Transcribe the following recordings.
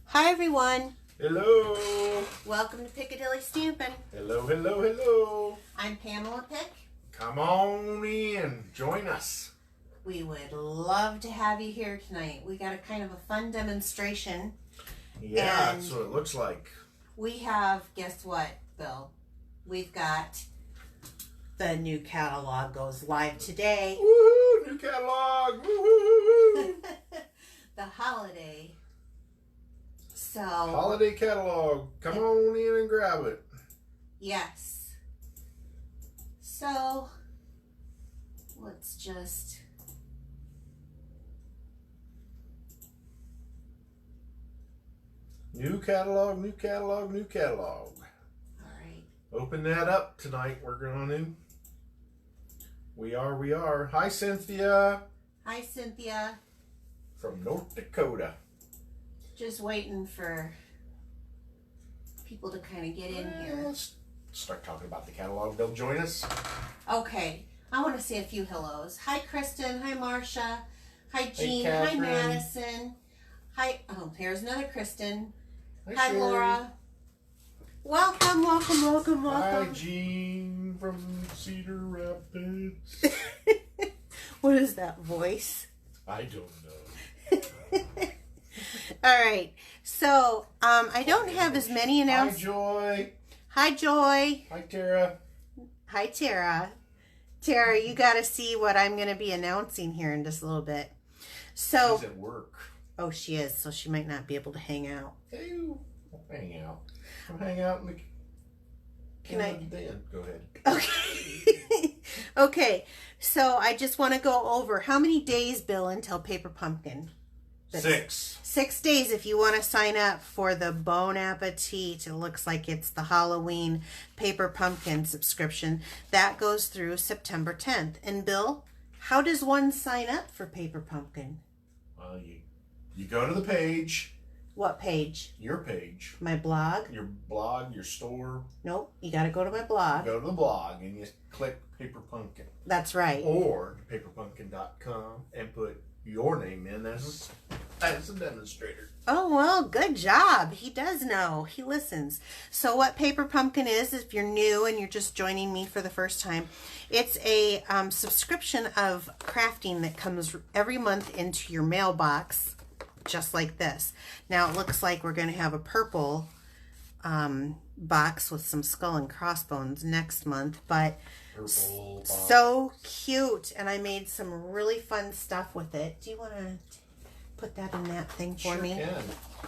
Hi everyone. Hello. Welcome to Piccadilly Stampin'. Hello, hello, hello. I'm Pamela Pick. Come on in, join us. We would love to have you here tonight. We got a kind of a fun demonstration. Yeah, And that's what it looks like. we have, guess what, Bill? We've got the new catalog goes live today. Woohoo, new catalog. Woohoo. The holiday. So, Holiday catalog. Come on in and grab it. yes. So, let's just... New catalog, new catalog, new catalog. All right. Open that up tonight. We're going to. We are. Hi, Cynthia. Hi, Cynthia. From North Dakota. Just waiting for people to kind of get in here. Let's start talking about the catalog. They'll join us. Okay, I want to say a few hellos. Hi, Kristen. Hi, Marcia. Hi, Jean. Hi, Catherine. Madison. Hi. Oh, here's another Kristen. Hi, Sherry. Laura. Welcome, welcome, welcome, Hi, welcome. Jean from Cedar Rapids. What is that voice? I don't know. All right. So, I don't have as many Hi, announcements. Joy. Hi, Joy. Hi, Tara. Hi, Tara. Tara, you got to see what I'm going to be announcing here in just a little bit. So, She's at work. oh, she is, so she might not be able to hang out. Hey, we'll hang out. Come hang out in the Can I- den. Go ahead. Okay. Okay, so I just want to go over how many days, Bill, until Paper Pumpkin? 6. 6 days if you want to sign up for the Bon Appetit. It looks like it's the Halloween Paper Pumpkin subscription. That goes through September 10th. And Bill, how does one sign up for Paper Pumpkin? Well, you go to the page. What page? Your page. My blog? Your blog, your store. Nope, you got to go to my blog. Go to the blog and you click Paper Pumpkin. That's right. Or paperpumpkin.com and put your name in as a demonstrator. Oh, well, good job. He does know. He listens. So what Paper Pumpkin is, if you're new and you're just joining me for the first time, it's a subscription of crafting that comes every month into your mailbox, just like this. Now, it looks like we're going to have a purple box with some skull and crossbones next month, but Purple box. so cute. And I made some really fun stuff with it. Do you want to put that in that thing for Sure me? can.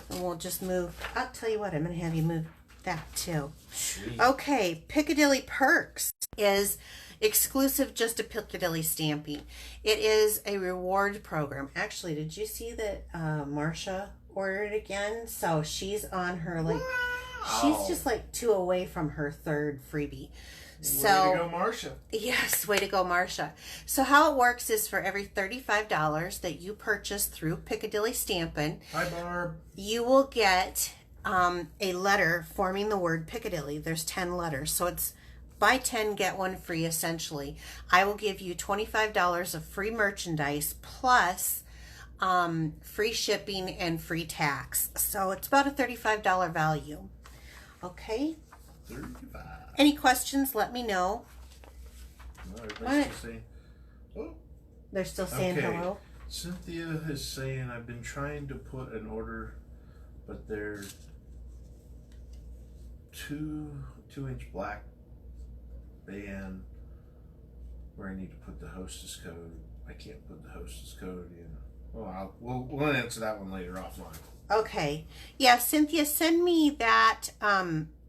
And we'll just move. I'll tell you what, I'm going to have you move that too. Sweet. Okay, Piccadilly Perks is exclusive just to Piccadilly Stamping. It is a reward program. Actually, did you see that Marcia ordered again? So she's on her, like, she's just like 2 away from her 3rd freebie. So, way to go, Marcia. yes, way to go, Marcia. So how it works is for every $35 that you purchase through Piccadilly Stampin', Hi, Barb. you will get a letter forming the word Piccadilly. There's 10 letters, so it's buy 10, get 1 free, essentially. I will give you $25 of free merchandise plus free shipping and free tax. So it's about a $35 value. Okay? 35. Any questions, let me know. No, What? everybody's still saying, oh, They're still saying okay. hello. Cynthia is saying, I've been trying to put an order, but they're 2-inch black band where I need to put the hostess code. I can't put the hostess code in. Well, we'll answer that one later offline. Okay. Yeah, Cynthia, send me that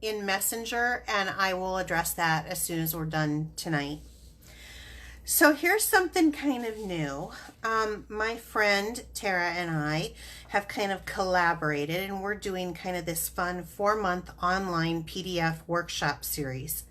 in Messenger, and I will address that as soon as we're done tonight. So here's something kind of new. My friend Tara and I have kind of collaborated, and we're doing kind of this fun 4-month online PDF workshop series.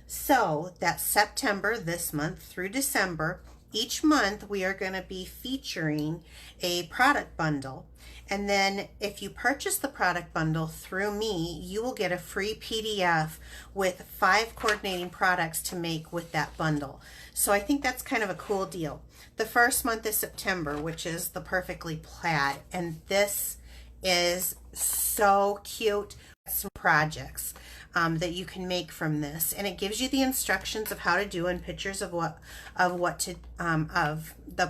So that's September, this month, through December. Each month we are going to be featuring a product bundle. And then if you purchase the product bundle through me, you will get a free PDF with 5 coordinating products to make with that bundle. So I think that's kind of a cool deal. The first month is September, which is the Perfectly Plaid. And this is so cute. Some projects that you can make from this, and it gives you the instructions of how to do and pictures of what to of the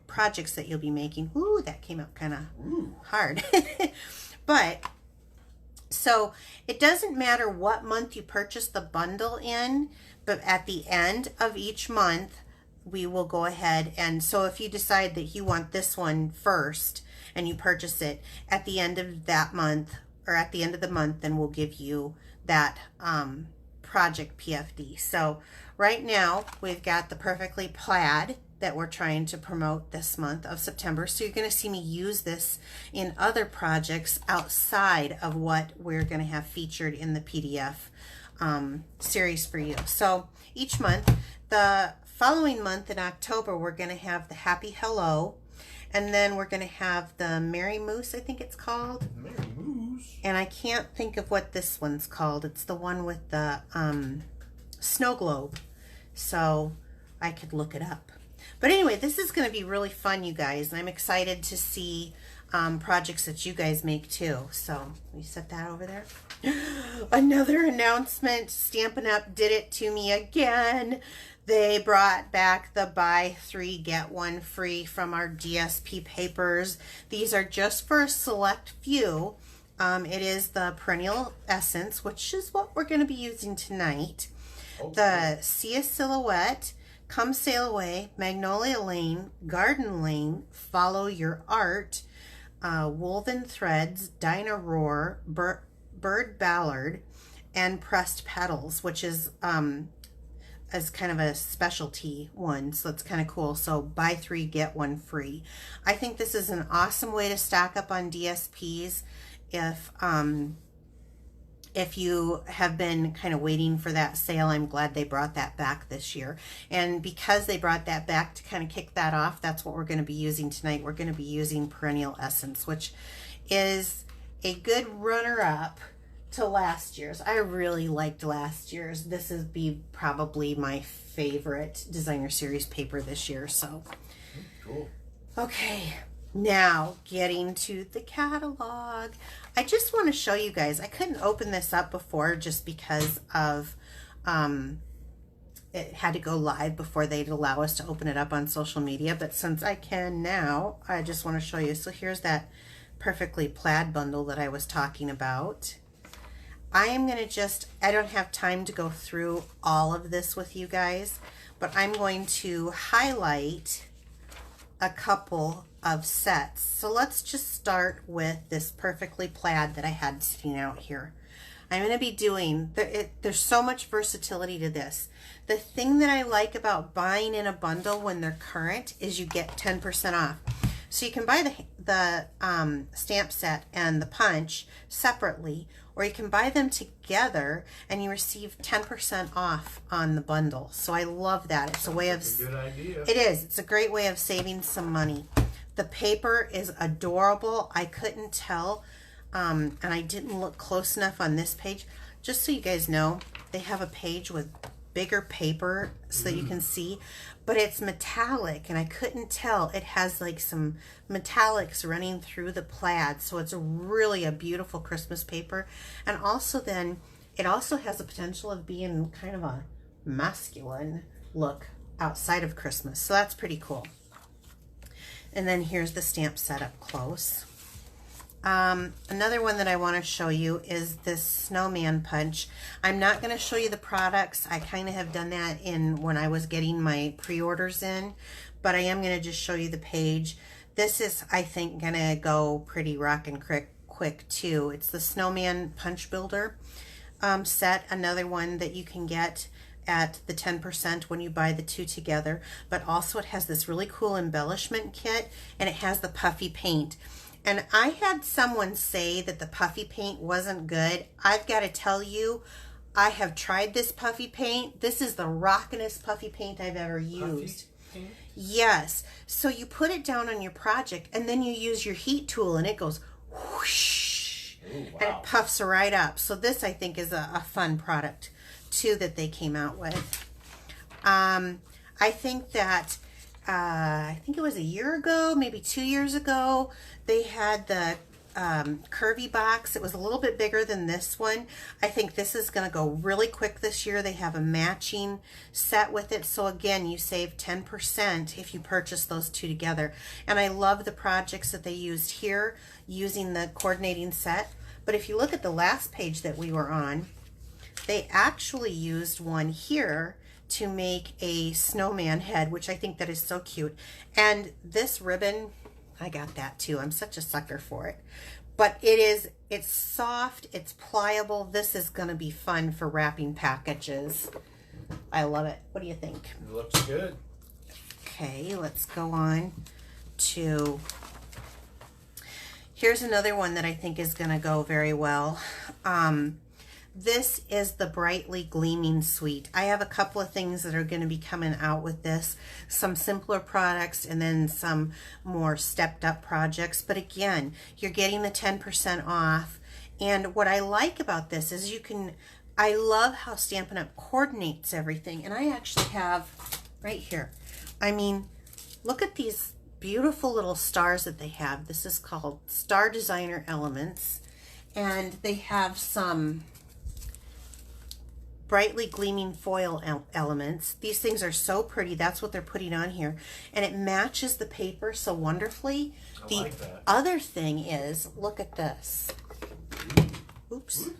projects that you'll be making. Ooh, that came out kind of hard. But so it doesn't matter what month you purchase the bundle in, but at the end of each month we will go ahead, and so if you decide that you want this one first and you purchase it at the end of that month or at the end of the month, then we'll give you that project PFD. So right now we've got the Perfectly Plaid that we're trying to promote this month of September. So you're going to see me use this in other projects outside of what we're going to have featured in the PDF series for you. So each month, the following month in October, we're going to have the Happy Hello, and then we're going to have the Merry Moose, I think it's called. Merry Moose. And I can't think of what this one's called. It's the one with the snow globe. So I could look it up. But anyway, this is going to be really fun, you guys. And I'm excited to see projects that you guys make too. So we set that over there. Another announcement. Stampin' Up! Did it to me again. They brought back the buy 3 get 1 free from our DSP papers. These are just for a select few. It is the Perennial Essence, which is what we're going to be using tonight. Okay. The See a Silhouette, Come Sail Away, Magnolia Lane, Garden Lane, Follow Your Art, Woven Threads, Dinah Roar, Bird Ballard, and Pressed Petals, which is as kind of a specialty one, so it's kind of cool. So buy 3 get 1 free. I think this is an awesome way to stock up on DSPs if you have been kind of waiting for that sale. I'm glad they brought that back this year, and because they brought that back to kind of kick that off, that's what we're going to be using tonight. We're going to be using Perennial Essence, which is a good runner-up to last year's. I really liked last year's. This is probably my favorite designer series paper this year. So cool. Okay, now getting to the catalog. I just want to show you guys, I couldn't open this up before just because of it had to go live before they'd allow us to open it up on social media, but since I can now, I just want to show you. So here's that Perfectly Plaid bundle that I was talking about. I am going to I don't have time to go through all of this with you guys, but I'm going to highlight a couple of sets. So let's just start with this Perfectly Plaid that I had sitting out here. I'm going to be doing, there's so much versatility to this. The thing that I like about buying in a bundle when they're current is you get 10% off. So you can buy the stamp set and the punch separately, or you can buy them together and you receive 10% off on the bundle. So I love that. It's a way of... That's a good idea. It is. It's a great way of saving some money. The paper is adorable. I couldn't tell, and I didn't look close enough on this page. Just so you guys know, they have a page with bigger paper so that you can see, but it's metallic, and I couldn't tell. It has like some metallics running through the plaid, so it's really a beautiful Christmas paper. And also then it also has the potential of being kind of a masculine look outside of Christmas, so that's pretty cool. And then here's the stamp set up close. Another one that I want to show you is this snowman punch. I'm not going to show you the products. I kind of have done that when I was getting my pre-orders in, but I am going to just show you the page. This is, I think, going to go pretty rockin' quick too. It's the Snowman Punch Builder set, another one that you can get at the 10% when you buy the 2 together, but also it has this really cool embellishment kit, and it has the puffy paint. And I had someone say that the puffy paint wasn't good. I've got to tell you, I have tried this puffy paint. This is the rockinest puffy paint I've ever used. Puffy paint? Yes. So you put it down on your project, and then you use your heat tool, and it goes whoosh. Ooh, wow. And it puffs right up. So this, I think, is a fun product too that they came out with. I think that I think it was a year ago, maybe 2 years ago, they had the curvy box. It was a little bit bigger than this one. I think this is going to go really quick this year. They have a matching set with it. So again, you save 10% if you purchase those two together. And I love the projects that they used here using the coordinating set. But if you look at the last page that we were on, they actually used one here to make a snowman head, which I think that is so cute. And this ribbon, I got that too. I'm such a sucker for it. But it's soft, it's pliable. This is gonna be fun for wrapping packages. I love it. What do you think? It looks good. Okay, let's go on to, here's another one that I think is gonna go very well. This is the Brightly Gleaming Suite. I have a couple of things that are going to be coming out with this. Some simpler products and then some more stepped up projects. But again, you're getting the 10% off. And what I like about this is I love how Stampin' Up! Coordinates everything. And I actually have right here. I mean, look at these beautiful little stars that they have. This is called Star Designer Elements. And they have some brightly gleaming foil elements. These things are so pretty. That's what they're putting on here. And it matches the paper so wonderfully. I like that. Other thing is, look at this. Oops.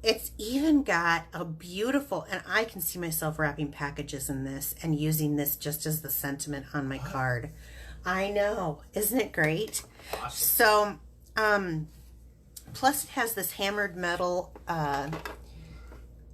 It's even got a beautiful, and I can see myself wrapping packages in this and using this just as the sentiment on my card. I know. Isn't it great? Awesome. So, plus it has this hammered metal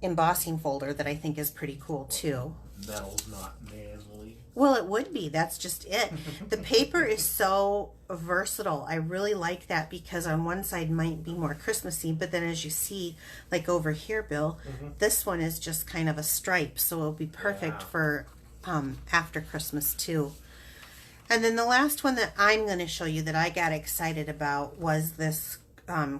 embossing folder that I think is pretty cool too. Metal's not manly. Well, it would be. That's just it. The paper is so versatile. I really like that because on one side might be more Christmassy, but then as you see, like over here, Bill, this one is just kind of a stripe, so it'll be perfect for after Christmas too. And then the last one that I'm going to show you that I got excited about was this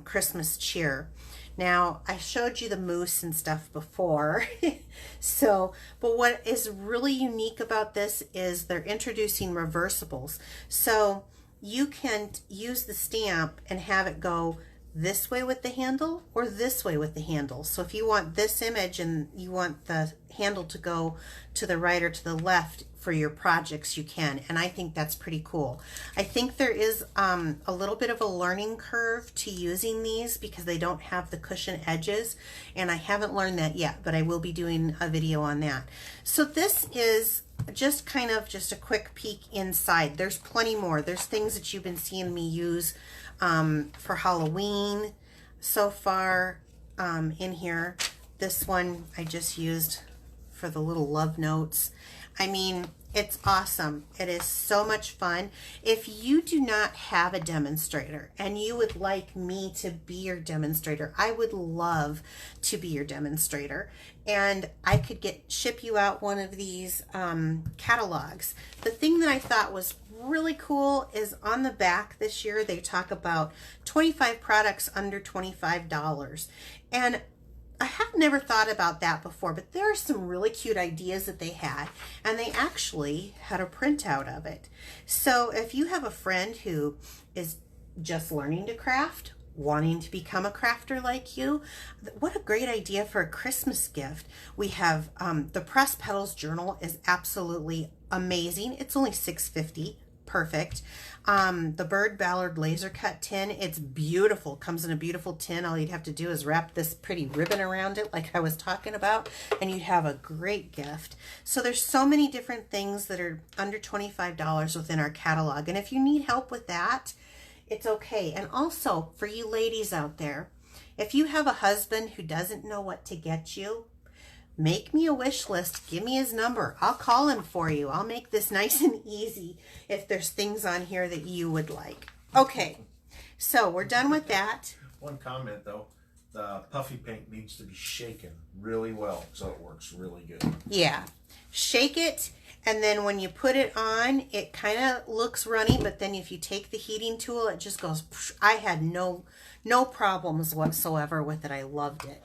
Christmas cheer. Now, I showed you the moose and stuff before. But what is really unique about this is they're introducing reversibles. So you can use the stamp and have it go this way with the handle or this way with the handle. So if you want this image and you want the handle to go to the right or to the left for your projects, you can. And I think that's pretty cool. I think there is a little bit of a learning curve to using these because they don't have the cushion edges. And I haven't learned that yet, but I will be doing a video on that. So this is just kind of just a quick peek inside. There's plenty more. There's things that you've been seeing me use for Halloween so far in here. This one I just used for the little love notes. I mean, it's awesome. It is so much fun. If you do not have a demonstrator and you would like me to be your demonstrator, I would love to be your demonstrator. And I could ship you out one of these catalogs. The thing that I thought was really cool is on the back this year, they talk about 25 products under $25. And I have never thought about that before, but there are some really cute ideas that they had, and they actually had a printout of it. So if you have a friend who is just learning to craft, wanting to become a crafter like you, what a great idea for a Christmas gift. We have the Press Petals Journal is absolutely amazing. It's only $6.50. Perfect. The Bird Ballard laser cut tin, it's beautiful. Comes in a beautiful tin. All you'd have to do is wrap this pretty ribbon around it like I was talking about, and you'd have a great gift. So there's so many different things that are under $25 within our catalog, and if you need help with that, it's okay. And also for you ladies out there, if you have a husband who doesn't know what to get you, make me a wish list. Give me his number. I'll call him for you. I'll make this nice and easy if there's things on here that you would like. Okay, so we're done with that. One comment though, the puffy paint needs to be shaken really well so it works really good. Yeah, shake it, and then when you put it on, it kind of looks runny, but then if you take the heating tool, it just goes. I had no problems whatsoever with it. I loved it.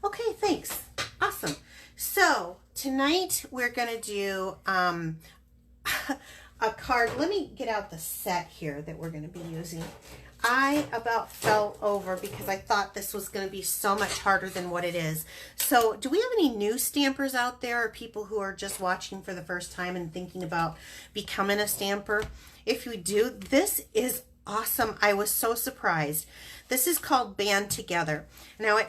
Okay, thanks. Awesome. So tonight we're going to do a card. Let me get out the set here that we're going to be using. I about fell over because I thought this was going to be so much harder than what it is. So do we have any new stampers out there, or people who are just watching for the first time and thinking about becoming a stamper? If you do, this is awesome. I was so surprised. This is called Band Together. Now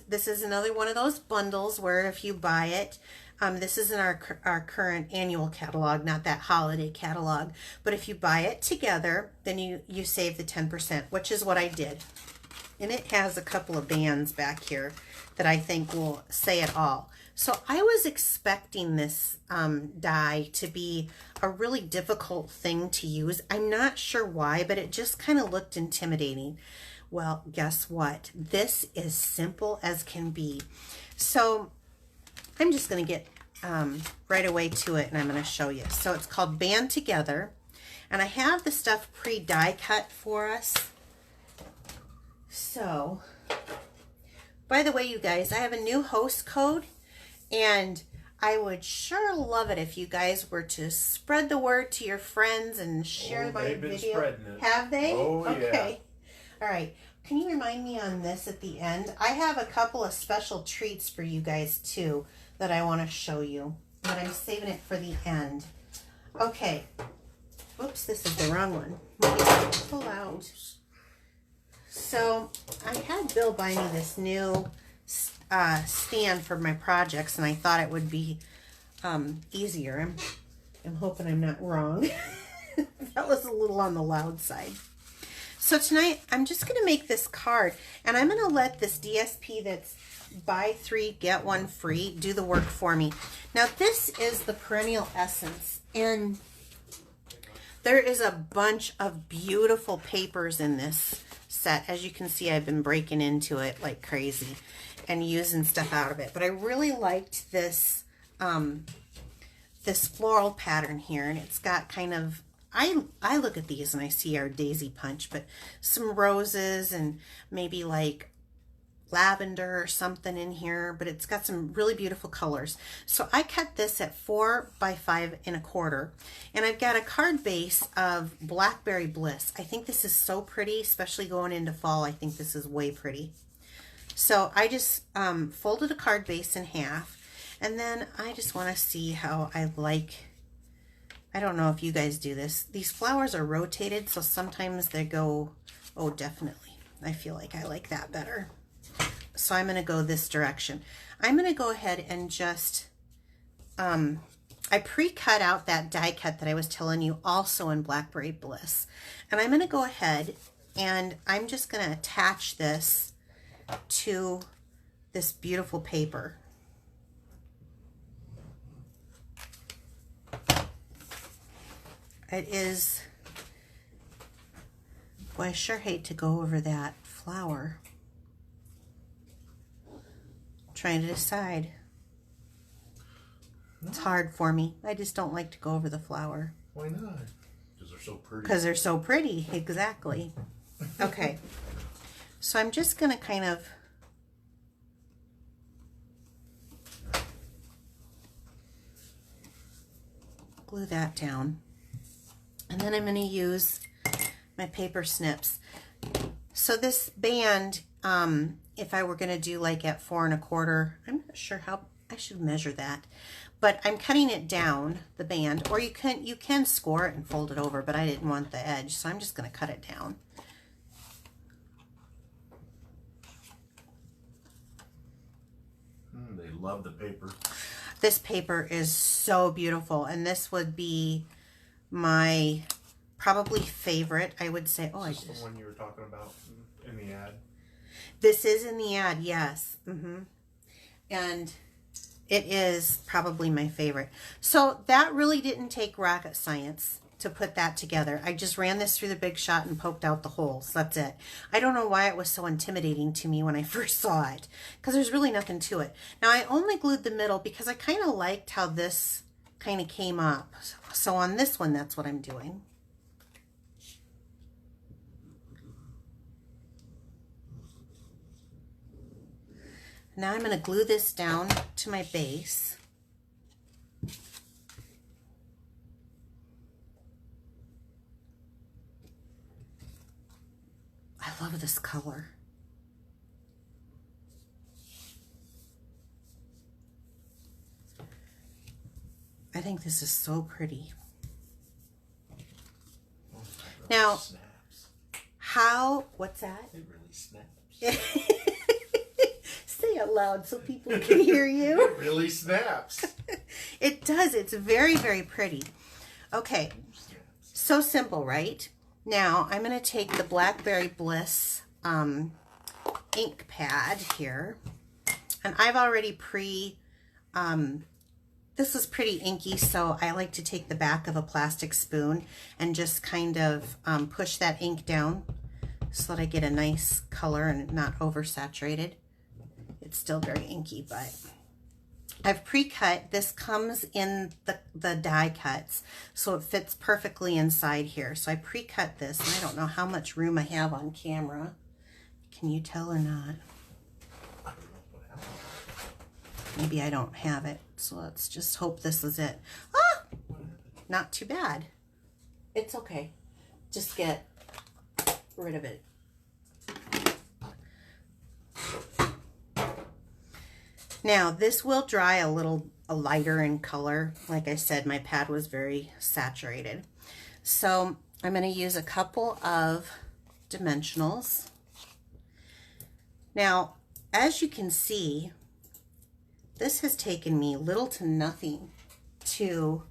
this is another one of those bundles where if you buy it, this isn't our current annual catalog, not that holiday catalog. But if you buy it together, then you save the 10%, which is what I did. And it has a couple of bands back here that I think will say it all. So I was expecting this die to be a really difficult thing to use. I'm not sure why, but it just kind of looked intimidating. Well, guess what? This is simple as can be. So I'm just going to get right away to it, and I'm going to show you. So it's called Band Together, and I have the stuff pre-die cut for us. So, by the way, you guys, I have a new host code, and I would sure love it if you guys were to spread the word to your friends and share my video. They've been spreading it. Have they? Oh, yeah. Okay. All right. Can you remind me on this at the end? I have a couple of special treats for you guys too that I want to show you, but I'm saving it for the end. Okay. Oops, this is the wrong one. Let me pull out. Oops. So I had Bill buy me this new stand for my projects, and I thought it would be easier. I'm hoping I'm not wrong. That was a little on the loud side. So tonight, I'm just going to make this card, and I'm going to let this DSP that's buy 3, get 1 free do the work for me. Now, this is the Perennial Essence, and there is a bunch of beautiful papers in this set. As you can see, I've been breaking into it like crazy and using stuff out of it. But I really liked this, this floral pattern here, and it's got kind of, I look at these and I see our daisy punch, but some roses and maybe like lavender or something in here, but it's got some really beautiful colors. So I cut this at 4 by 5 1/4, and I've got a card base of Blackberry Bliss. I think this is so pretty, especially going into fall. I think this is way pretty. So I just folded a card base in half, and then I just want to see how I like, I don't know if you guys do this. These flowers are rotated, so sometimes they go, oh, definitely. I feel like I like that better. So I'm going to go this direction. I'm going to go ahead and just, I pre-cut out that die cut that I was telling you also in Blackberry Bliss. And I'm going to go ahead and I'm just going to attach this to this beautiful paper. It is, boy, I sure hate to go over that flower. Trying to decide. It's hard for me. I just don't like to go over the flower. Why not? Because they're so pretty. Because they're so pretty, exactly. Okay. So I'm just going to kind of glue that down. And then I'm going to use my paper snips. So this band, if I were going to do like at 4 1/4, I'm not sure how, I should measure that, but I'm cutting it down, the band, or you can score it and fold it over, but I didn't want the edge, so I'm just going to cut it down. They love the paper. This paper is so beautiful, and this would be my probably favorite, I would say. Oh, is this the one you were talking about in the ad? This is in the ad, yes. And it is probably my favorite. So that really didn't take rocket science to put that together. I just ran this through the Big Shot and poked out the holes. That's it. I don't know why it was so intimidating to me when I first saw it, because there's really nothing to it. Now, I only glued the middle because I kind of liked how this kind of came up. So on this one, that's what I'm doing. Now I'm going to glue this down to my base. love this color. I think this is so pretty. Now, what's that? It really snaps. Say it loud so people can hear you. It really snaps. It does. It's very, very pretty. Okay. So simple, right? Now, I'm going to take the Blackberry Bliss ink pad here. And I've already this is pretty inky, so I like to take the back of a plastic spoon and just kind of push that ink down so that I get a nice color and not oversaturated. It's still very inky, but I've pre-cut. This comes in the die cuts, so it fits perfectly inside here. So I pre-cut this, and I don't know how much room I have on camera. Can you tell or not? Maybe I don't have it, so let's just hope this is it. Ah! Not too bad. It's okay. Just get rid of it. Now, this will dry a little lighter in color. Like I said, my pad was very saturated. So I'm going to use a couple of dimensionals. Now, as you can see, this has taken me little to nothing to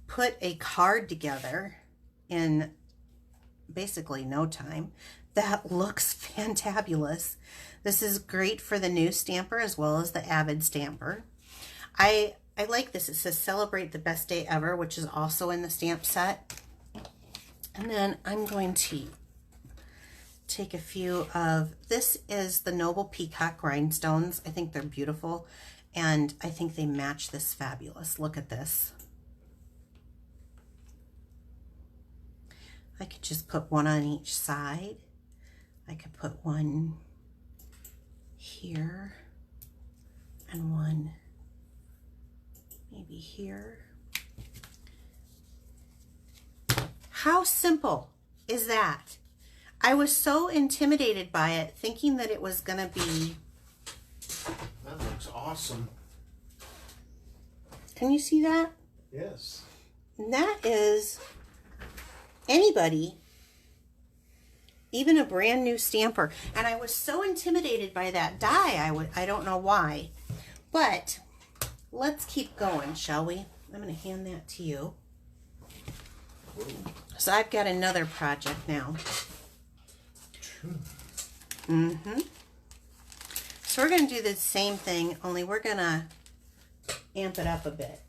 put a card together in basically no time that looks fantabulous. This is great for the new stamper as well as the avid stamper. I like this. It says celebrate the best day ever, which is also in the stamp set. And then I'm going to take a few of, this is the Noble Peacock rhinestones. I think they're beautiful, and I think they match this fabulous. Look at this. I could just put one on each side. I could put one here and one maybe here. How simple is that? I was so intimidated by it, thinking that it was going to be... That looks awesome. Can you see that? Yes. And that is anybody, even a brand new stamper. And I was so intimidated by that die, I don't know why. But let's keep going, shall we? I'm going to hand that to you. So I've got another project now. So we're going to do the same thing, only we're going to amp it up a bit.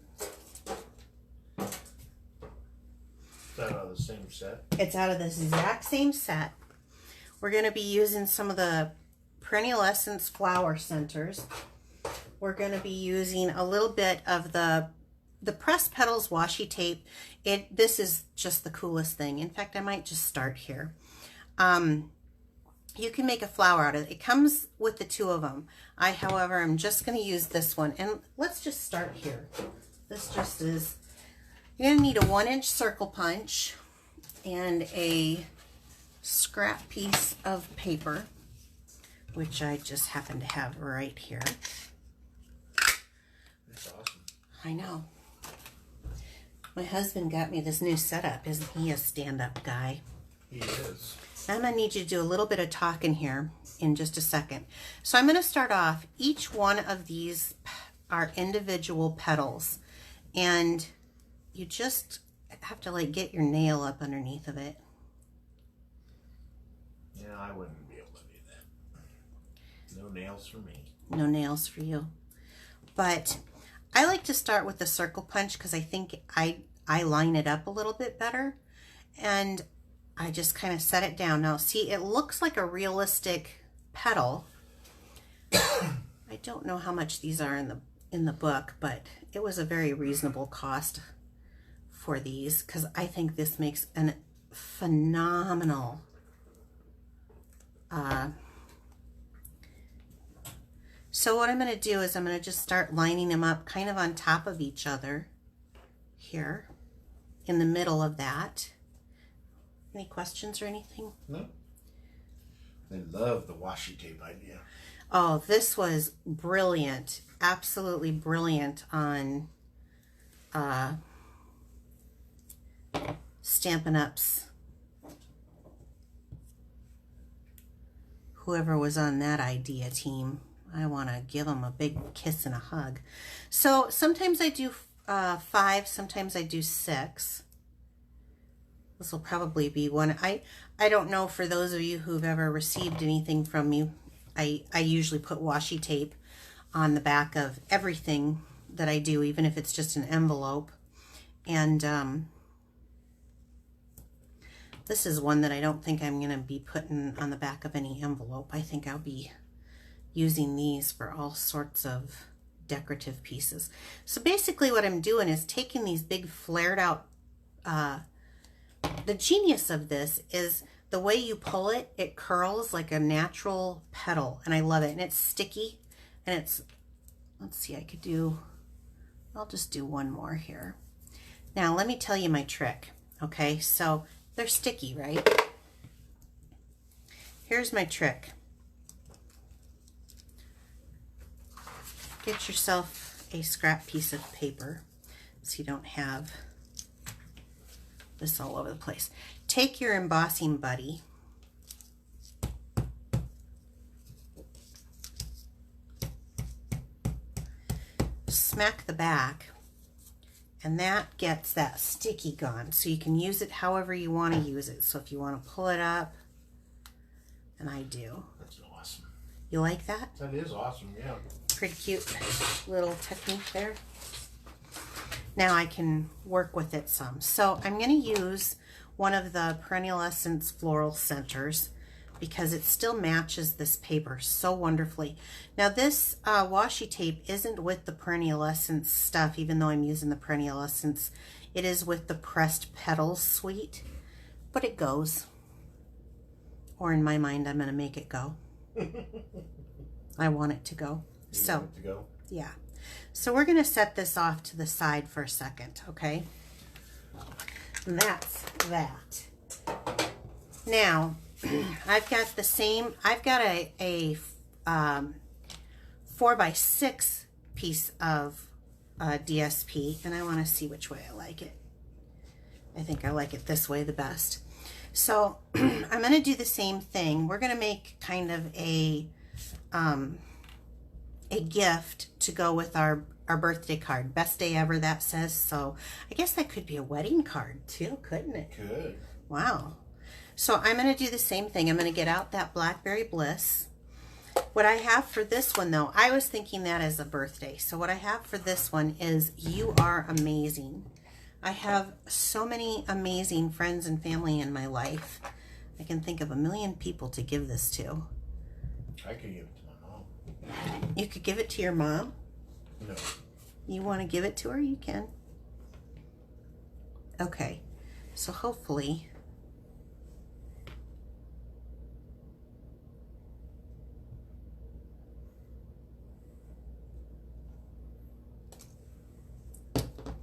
Is that out of the same set? It's out of this exact same set. We're going to be using some of the Perennial Essence flower centers. We're going to be using a little bit of the Pressed Petals washi tape. This is just the coolest thing. In fact, I might just start here. You can make a flower out of it. It comes with the two of them. I, however, am just going to use this one. And let's just start here. This just is, you're going to need a 1-inch circle punch and a scrap piece of paper, which I just happen to have right here. That's awesome. I know. My husband got me this new setup. Isn't he a stand-up guy? He is. I'm going to need you to do a little bit of talking here in just a second. So I'm going to start off. Each one of these are individual petals. And you just have to like get your nail up underneath of it. Yeah, I wouldn't be able to do that. No nails for me. No nails for you. But I like to start with the circle punch because I think I line it up a little bit better. And I just kind of set it down. Now, see, it looks like a realistic petal. I don't know how much these are in the book, but it was a very reasonable cost for these because I think this makes a phenomenal so what I'm going to do is I'm going to just start lining them up kind of on top of each other here in the middle of that. Any questions or anything? No. They love the washi tape idea. Oh, this was brilliant. Absolutely brilliant on Stampin' Up's. Whoever was on that idea team, I want to give them a big kiss and a hug. So sometimes I do 5, sometimes I do 6. This will probably be one. I don't know, for those of you who've ever received anything from me, I usually put washi tape on the back of everything that I do, even if it's just an envelope. And this is one that I don't think I'm going to be putting on the back of any envelope. I think I'll be using these for all sorts of decorative pieces. So basically what I'm doing is taking these big flared out, the genius of this is the way you pull it, it curls like a natural petal, and I love it. And it's sticky, and it's, let's see, I'll just do one more here. Now let me tell you my trick, okay? So they're sticky, right? Here's my trick. Get yourself a scrap piece of paper so you don't have this all over the place. Take your embossing buddy, smack the back, and that gets that sticky gone. So you can use it however you want to use it. So if you want to pull it up, and I do. That's awesome. You like that? That is awesome, yeah. Pretty cute little technique there. Now I can work with it some. So I'm going to use one of the Perennial Essence Floral Centers because it still matches this paper so wonderfully. Now this washi tape isn't with the Perennial Essence stuff, even though I'm using the Perennial Essence. It is with the Pressed Petals suite, but it goes. Or in my mind, I'm going to make it go. I want it to go. You want it to go? Yeah. So we're going to set this off to the side for a second, okay? And that's that. Now, I've got a 4x6 piece of DSP, and I want to see which way I like it. I think I like it this way the best. So I'm going to do the same thing. We're going to make kind of a gift to go with our birthday card. Best day ever, that says. So I guess that could be a wedding card too, couldn't it? Could. Wow. So I'm going to do the same thing. I'm going to get out that Blackberry Bliss. What I have for this one, though, I was thinking that as a birthday. So what I have for this one is You Are Amazing. I have so many amazing friends and family in my life. I can think of a million people to give this to. I could give it to my mom. You could give it to your mom? No. You want to give it to her? You can. Okay. So hopefully...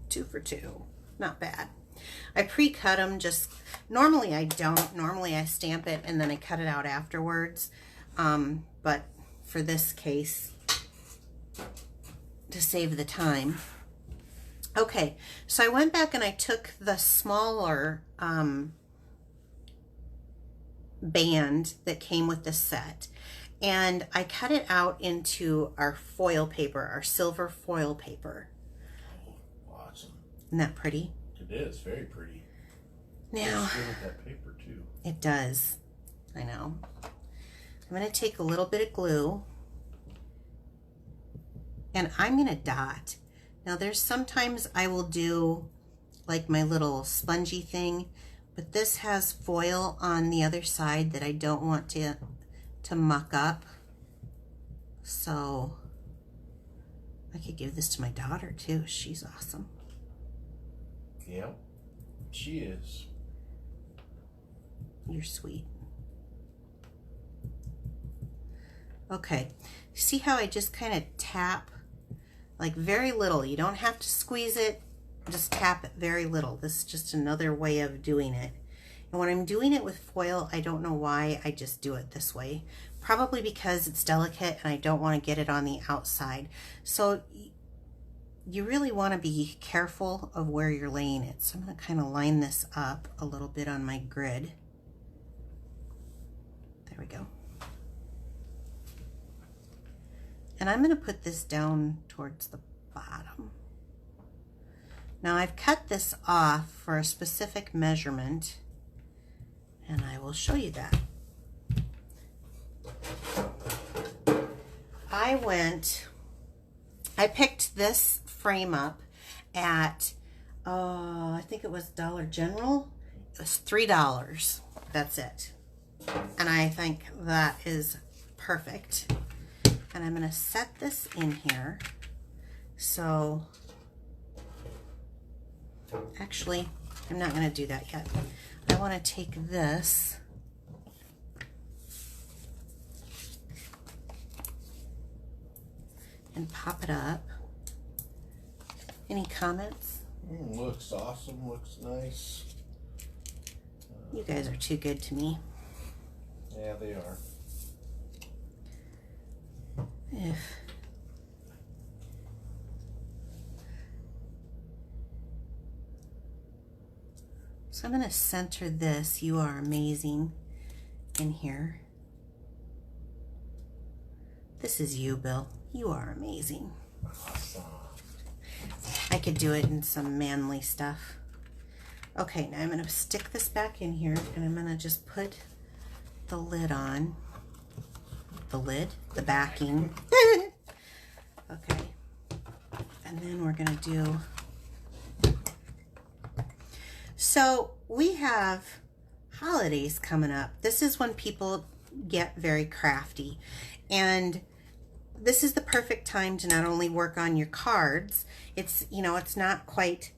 two for two. Not bad. I pre-cut them. Just normally I don't. Normally I stamp it and then I cut it out afterwards. But for this case, to save the time. Okay, so I went back and I took the smaller band that came with the set, and I cut it out into our foil paper, our silver foil paper. Awesome. Isn't that pretty? It is very pretty. Now, it's good with that paper too. It does. I know. I'm going to take a little bit of glue and I'm going to dot. Now there's sometimes I will do like my little spongy thing, but this has foil on the other side that I don't want to muck up. So I could give this to my daughter too. She's awesome. Yep, she is. You're sweet. Okay, see how I just kind of tap, like very little. You don't have to squeeze it, just tap it very little. This is just another way of doing it. And when I'm doing it with foil, I don't know why, I just do it this way. Probably because it's delicate and I don't want to get it on the outside. So you really want to be careful of where you're laying it. So I'm going to kind of line this up a little bit on my grid. There we go. And I'm going to put this down towards the bottom. Now I've cut this off for a specific measurement, and I will show you that. I picked this frame up at, I think it was Dollar General. It was $3. That's it. And I think that is perfect. And I'm going to set this in here. So, actually, I'm not going to do that yet. I want to take this and pop it up. Any comments? Looks awesome, looks nice. You guys are too good to me. Yeah, they are. So I'm going to center this, "You are amazing," in here. This is you, Bill. You are amazing. Awesome. I could do it in some manly stuff. Okay, now I'm going to stick this back in here, and I'm going to just put the lid on. The lid? The backing. Okay. And then we're going to do... So we have holidays coming up. This is when people get very crafty. And this is the perfect time to not only work on your cards. It's, you know, it's not quite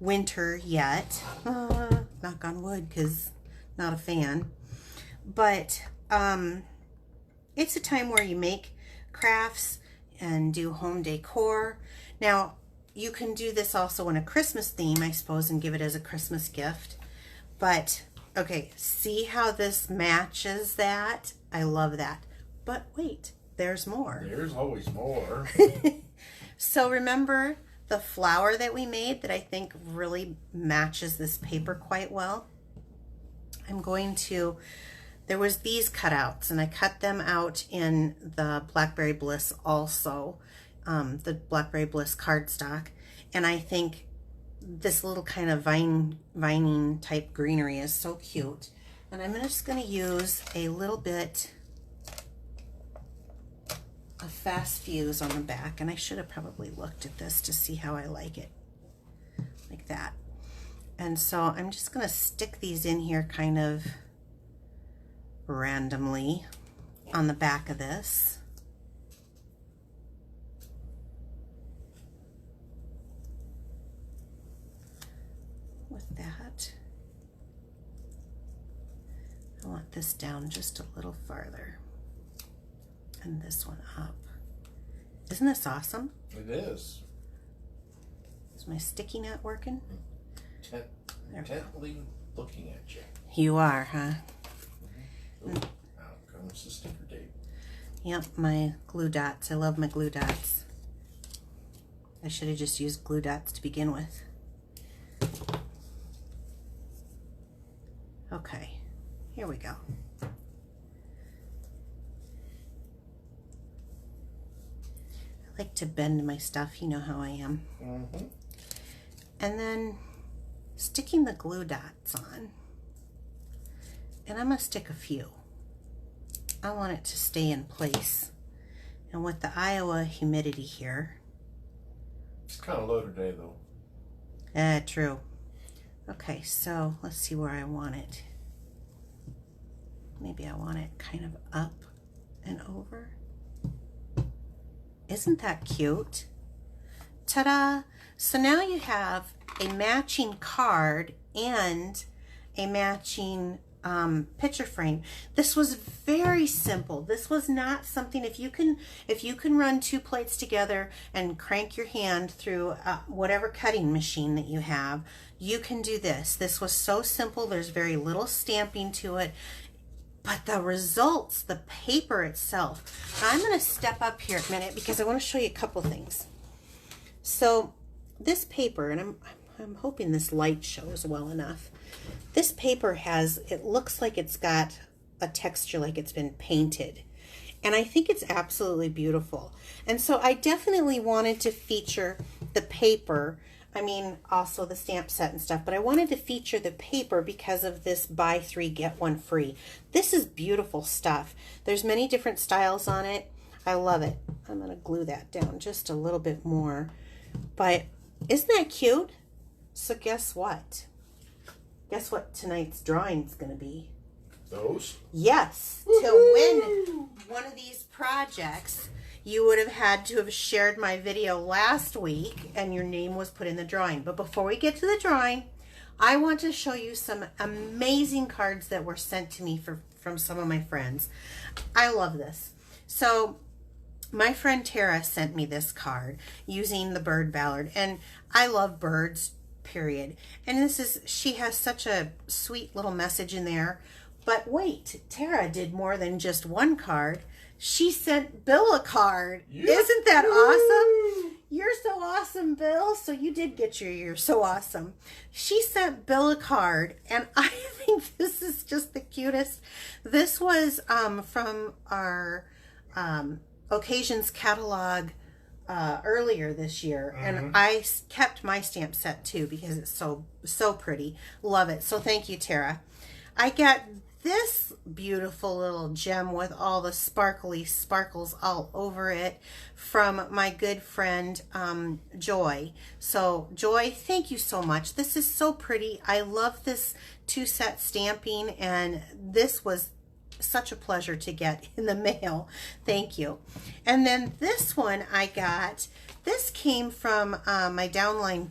winter yet. Knock on wood, because not a fan. But it's a time where you make crafts and do home decor. Now, you can do this also in a Christmas theme, I suppose, and give it as a Christmas gift. But, okay, see how this matches that? I love that. But wait, there's more. There's always more. So remember the flower that we made that I think really matches this paper quite well? I'm going to... There was these cutouts, and I cut them out in the Blackberry Bliss also, the Blackberry Bliss cardstock. And I think this little kind of vining type greenery is so cute. And I'm just going to use a little bit of fast fuse on the back. And I should have probably looked at this to see how I like it. Like that. And so I'm just going to stick these in here kind of randomly on the back of this. With that, I want this down just a little farther and this one up. Isn't this awesome? It is. Is my sticky note working? Intently looking at you. You are, huh? Ooh, out comes the sticker tape. Yep, my glue dots. I love my glue dots. I should have just used glue dots to begin with. Okay, here we go. I like to bend my stuff, you know how I am. Mm-hmm. And then sticking the glue dots on. And I'm going to stick a few. I want it to stay in place. And with the Iowa humidity here. It's kind of low today, though. True. Okay, so let's see where I want it. Maybe I want it kind of up and over. Isn't that cute? Ta-da! So now you have a matching card and a matching picture frame. This was very simple. This was not something, if you can run 2 plates together and crank your hand through whatever cutting machine that you have, you can do this. This was so simple. There's very little stamping to it. But the results, the paper itself. Now I'm going to step up here a minute because I want to show you a couple things. So this paper, and I'm hoping this light shows well enough. This paper has, it looks like it's got a texture like it's been painted. And I think it's absolutely beautiful. And so I definitely wanted to feature the paper. I mean, also the stamp set and stuff, but I wanted to feature the paper because of this buy 3, get 1 free. This is beautiful stuff. There's many different styles on it. I love it. I'm going to glue that down just a little bit more. But isn't that cute? So guess what? Guess what tonight's drawing is going to be? Those? Yes. To win one of these projects, you would have had to have shared my video last week and your name was put in the drawing. But before we get to the drawing, I want to show you some amazing cards that were sent to me from some of my friends. I love this. So my friend Tara sent me this card using the bird ballad, and I love birds, period. And this is, she has such a sweet little message in there. But wait, Tara did more than just one card. She sent Bill a card. Yep. Isn't that awesome? You're so awesome, Bill. So you did get your You're So Awesome. She sent Bill a card, and I think this is just the cutest. This was from our Occasions catalog earlier this year, and I kept my stamp set too because it's so pretty. Love it. So thank you, Tara. I got this beautiful little gem with all the sparkly sparkles all over it from my good friend Joy. So Joy, thank you so much. This is so pretty. I love this 2-set stamping, and this was such a pleasure to get in the mail. Thank you. And then this one I got, this came from my downline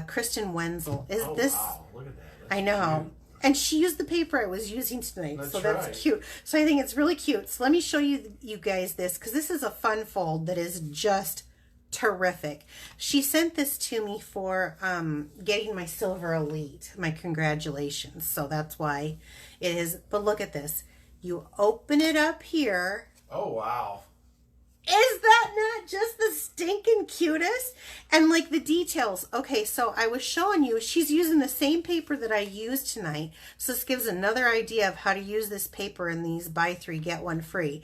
Kristen Wenzel. Is this? Wow, look at that. That's I know. cute. And she used the paper I was using tonight. That's so that's right. cute. So I think it's really cute. So let me show you guys this, because this is a fun fold that is just terrific. She sent this to me for getting my Silver Elite. My congratulations. So that's why it is. But look at this. You open it up here. Oh, wow. Is that not just the stinking cutest? And like the details. Okay, so I was showing you, she's using the same paper that I used tonight. So this gives another idea of how to use this paper in these buy 3, get 1 free.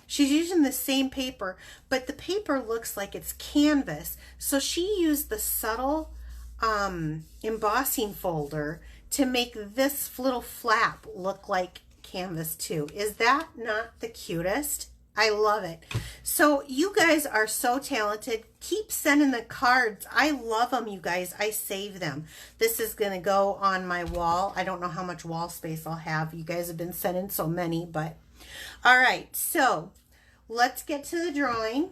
She's using the same paper, but the paper looks like it's canvas. So she used the subtle embossing folder to make this little flap look like canvas too. Is that not the cutest? I love it. So you guys are so talented. Keep sending the cards. I love them, you guys. I save them. This is going to go on my wall. I don't know how much wall space I'll have. You guys have been sending so many, but all right. So let's get to the drawing.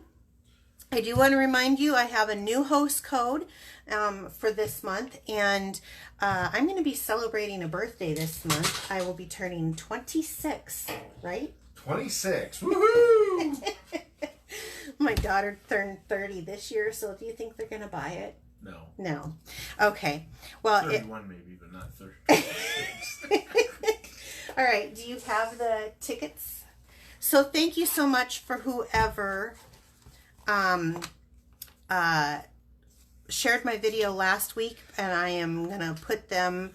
I do want to remind you I have a new host code for this month, and I'm going to be celebrating a birthday this month. I will be turning 26, right? 26. Woohoo! My daughter turned 30 this year, so do you think they're going to buy it? No. No. Okay. Well, 31 maybe, but not 36. All right. Do you have the tickets? So thank you so much for whoever shared my video last week, and I am going to put them,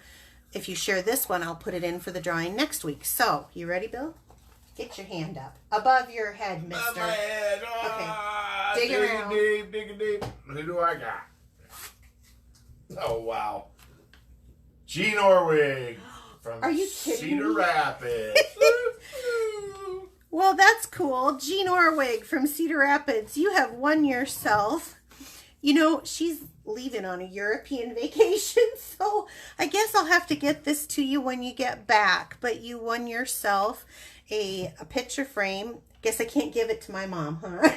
if you share this one, I'll put it in for the drawing next week. So, you ready, Bill? Get your hand up. Above your head, mister. Above my head. Okay. Dig around. Deep, dig deep. Who do I got? Oh, wow. Gene Orwig from Are you kidding Cedar me? Rapids. Well, that's cool. Gene Orwig from Cedar Rapids. You have won yourself. You know, she's leaving on a European vacation, so I guess I'll have to get this to you when you get back. But you won yourself a picture frame Guess I can't give it to my mom, huh?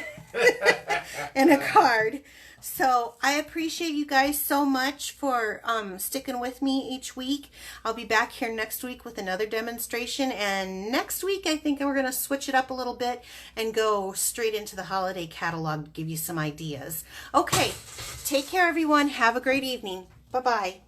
And a card. So I appreciate you guys so much for sticking with me each week. I'll be back here next week with another demonstration. And next week, I think we're going to switch it up a little bit and go straight into the holiday catalog to give you some ideas. Okay, take care, everyone. Have a great evening. Bye-bye.